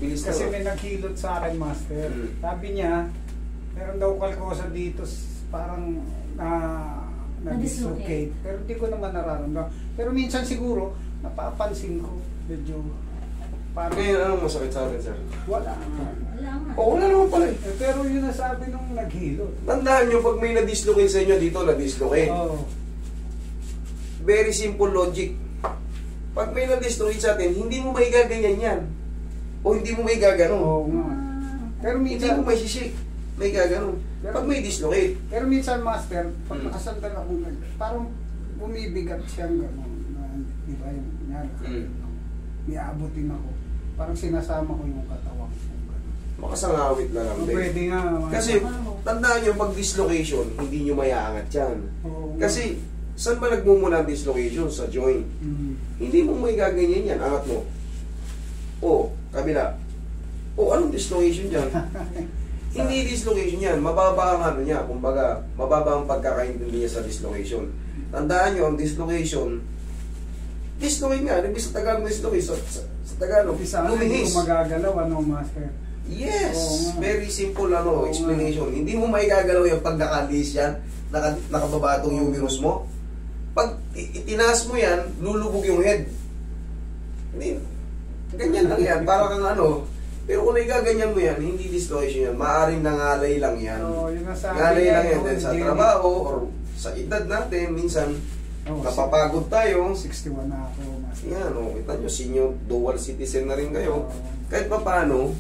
Bilis Kasi na. may naghilot sa akin, Master. Sabi niya, meron daw kalkosa dito, parang na-dislocate. Pero hindi ko naman nararamdaman. Pero minsan siguro, napapansin ko, medyo parang... Ngayon, anong masakit sa akin, sir? Wala nga. Wala nga. Oo, wala naman pala eh. Pero yun nasabi nung naghilot. Tandaan nyo, pag may na-dislocate sa inyo dito, na-dislocate. Oo. Very simple logic. Pag may na-dislocate sa atin, hindi mo may gaganyan yan. O hindi mo may gaganon. Oo nga. Pero Hindi minsan, mo may sishake. May gaganon. Pag may dislocate. pero minsan, Master, pag nakasandal ako, parang bumibigat siyang gano'n. Di ba yung nangyari? May abutin ako. Parang sinasama ko yung katawan ko. Makasangawit na lang din. Pwede nga. Kasi, tandaan nyo, pag dislocation, hindi nyo mayaangat yan. Oo. Kasi, saan ba nagmumula ang dislocation? Sa joint. Hindi mo may gaganyan yan. Angat mo. O, kabila. O, anong dislocation dyan? Hindi dislocation yan. Mababa ang ano niya. Kumbaga, mababa ang pagkakaintindi niya sa dislocation. Tandaan nyo, ang dislocation, dislocate nga. Ibig sa Tagalog dislocate. Sa Tagalog, Sana hindi lumihis. ko magagalaw, ano, Master? Yes! Oo nga. Very simple Oo explanation. Hindi mo may gagalaw yung pag nakalihis yan, nakababa itong humerus mo. Pag itinaas mo yan, lulubog yung head. Hindi. Ganyan lang yan. Para kang ano. Pero kung nagaganyan mo yan, hindi dislocation yan. Maaaring nangalay lang yan. Oo, yun ang sabi Ngalay niya, lang yan. no, Dahil sa hindi- trabaho or sa edad natin, minsan napapagod tayo. 61 na ako, Master. Yan, kita nyo, senior dual citizen na rin kayo. Kahit pa paano,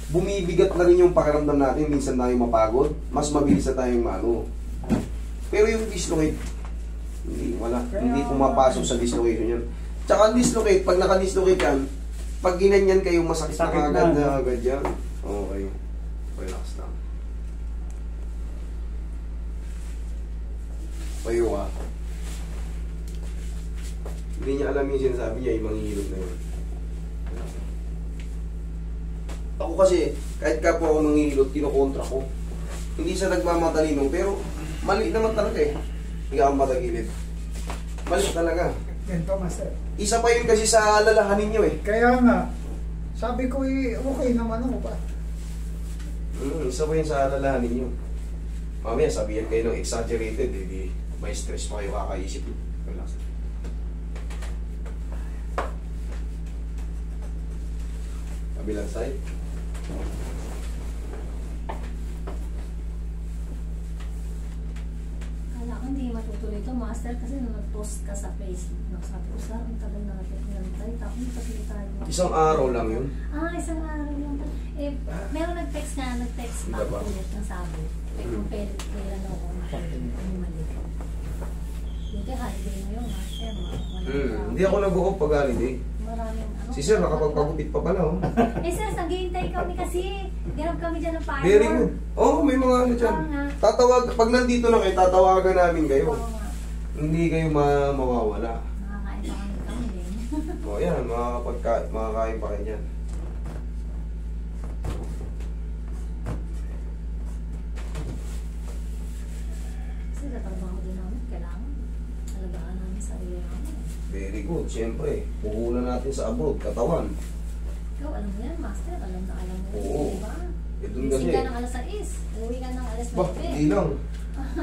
bumibigat na rin yung pakiramdam natin. Minsan tayo mapagod, mas mabilis na tayong maano. Pero yung dislocate, hindi, wala. Hindi pumapasok sa dislocation yan. Tsaka ang dislocate, pag naka-dislocate yan, pag ginanyan kayo, masakit na Sakit agad na. na agad yan. Okay. Relax lang. Payo ka. Hindi niya alam yung sinasabi niya, yung manghihilot na yun. Ako kasi, kahit kapwa ako nanghihilot, kinokontra ko. Hindi siya nagmamatalino, pero mali naman talaga eh. Hindi ka matagilid. Mali talaga. Ganito, Master. Isa pa yun kasi sa alalahanin niyo eh. Kaya nga, sabi ko okay naman ako pa. Isa pa yun sa alalahanin niyo. Mamaya sabihin kayo ng exaggerated, eh, di may stress pa kayo kakaisip. Relax. Kabilang side. Kala ko hindi matutuloy ito, Master, kasi nung nag-post ka sa Facebook, sabi ko sa ang tagal na natin nantay, tapos hindi kasi tayo Isang araw lang yun. Isang araw lang. Eh, meron nag-text nga, nag-text pa Diba? ulit ng sabi. Eh, kung pwede, kailan ako bumalik. Hindi, holiday mo yung Master. Hindi ako nag-uop pag holiday. Maraming ano. Si sir, nakapagpagupit pa pala oh. Eh, sir, naghihintay kami kasi. Ganap kami dyan ng firework. Very good. Oo, may mga ano dyan. Oo nga. Tatawag, pag nandito na kayo, tatawagan namin kayo. Oo nga. Hindi kayo mawawala. Nakakain pa kami din. O yan, makakain pa kayo dyan. Kasi natrabaho din namin. Kailangan alagaan namin sa sarili namin. Very good. Siyempre, puhunan natin sa abroad, katawan. Ikaw, alam mo yan, Master. Alam mo Oo. yan, diba? Eh, dun Gising kasi. ka ng alas 6. Uwi ka ng alas 9. Bah, hindi lang.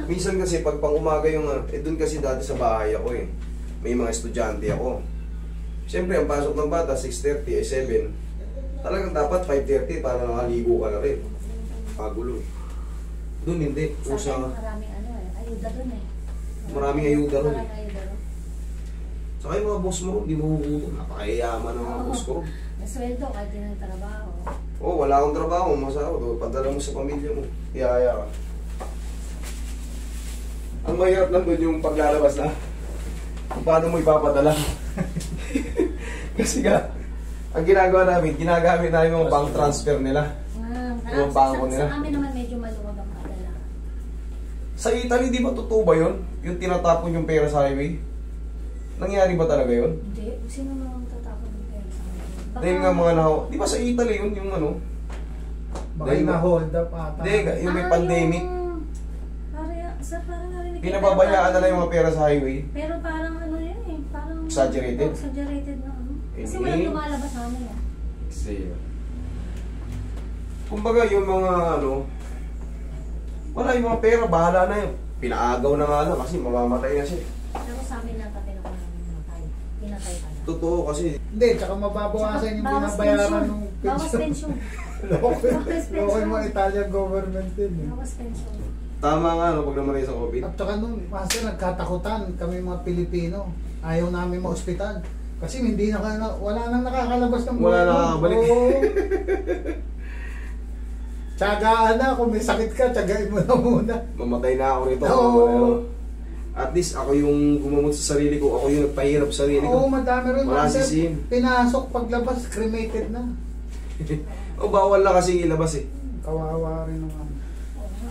Minsan kasi pag pang umaga yung, dun kasi dati sa bahay ako eh. May mga estudyante ako. Siyempre, ang pasok ng bata, 6:30, 7. Talagang dapat 5:30 para nakaligo ka na rin. Pagulo eh. Dun hindi. Sa Usa akin, maraming ano eh. Ayuda dun eh. Maraming ayuda ron eh. Maraming ayuda ron. Saka yung mga boss mo ron, di mo huhuto. Napakayaman ng mga boss ko ron. May sweldo kahit din ang trabaho. Oh, wala akong trabaho, masahod. Padala mo sa pamilya mo. Iyaya ka. Ang mahirap lang doon yung paglalabas na kung paano mo ipapadala. Kasi nga, ang ginagawa namin, ginagamit namin yung bank transfer nila. Yung bangko nila. Sa amin naman medyo maluwag ang padala. Sa Italy, di ba totoo ba yun? Yung tinatapon yung pera sa highway? Nangyari ba talaga yun? Hindi. Sino naman tatapon ng pera sa amin? Dahil nga mga di ba sa Italy yun yung ano? Baka Dahil na-hold up ata. Hindi, yung may pandemic. Parang narinig. Pinababayaan na lang yung mga pera sa highway. Pero parang ano yun eh. Parang Exaggerated? Exaggerated na ano. Kasi Hindi. walang lumalabas sa amin eh. Exhale. Kumbaga yung mga ano, wala yung mga pera, bahala na yun. Pinaagaw na nga lang kasi mamamatay na siya. Pero sabi na tatay na kung namatay. Pinatay ka na. Totoo kasi. Hindi, tsaka mababawasan yung Bawas binabayaran pension. ng Bawas pension. pension. Loko Bawas yung mga Italian government din. Eh. Bawas pension. Tama nga no, pag namatay sa COVID. At saka nun, master, nagkatakutan kami mga Pilipino. Ayaw namin ma-ospital. Kasi hindi wala nang nakakalabas ng Wala buhay nun. nakakabalik. Oo. Tiyagaan na, kung may sakit ka, tiyagain mo na muna. Mamatay na ako rito. Oo. At least ako yung gumamot sa sarili ko. Ako yung nagpahirap sa sarili Oo, ko. madami rin. Wala master. sisihin. Pinasok, paglabas, cremated na. O bawal na kasi ilabas eh. Kawawa rin naman.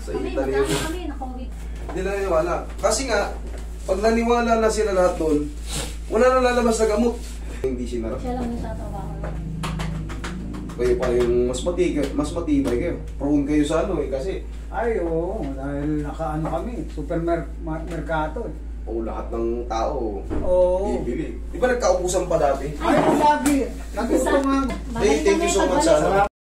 Sa Kami, Italy madami yun. kami na-COVID. Hindi na naniwala. Kasi nga, pag naniwala na sila lahat doon, wala na lalabas na gamot. Hindi sinara. Siya lang yung tatrabaho lang. Kayo pa yung mas matibay kayo. Prone kayo sa ano eh, kasi Ay, oo. Dahil nakaano kami, supermerkado eh. o lahat ng tao Oo. bibili. Di ba nagkaubusan pa dati? Ay, lagi. Nandito nga. Hey, thank you so much, Salamat.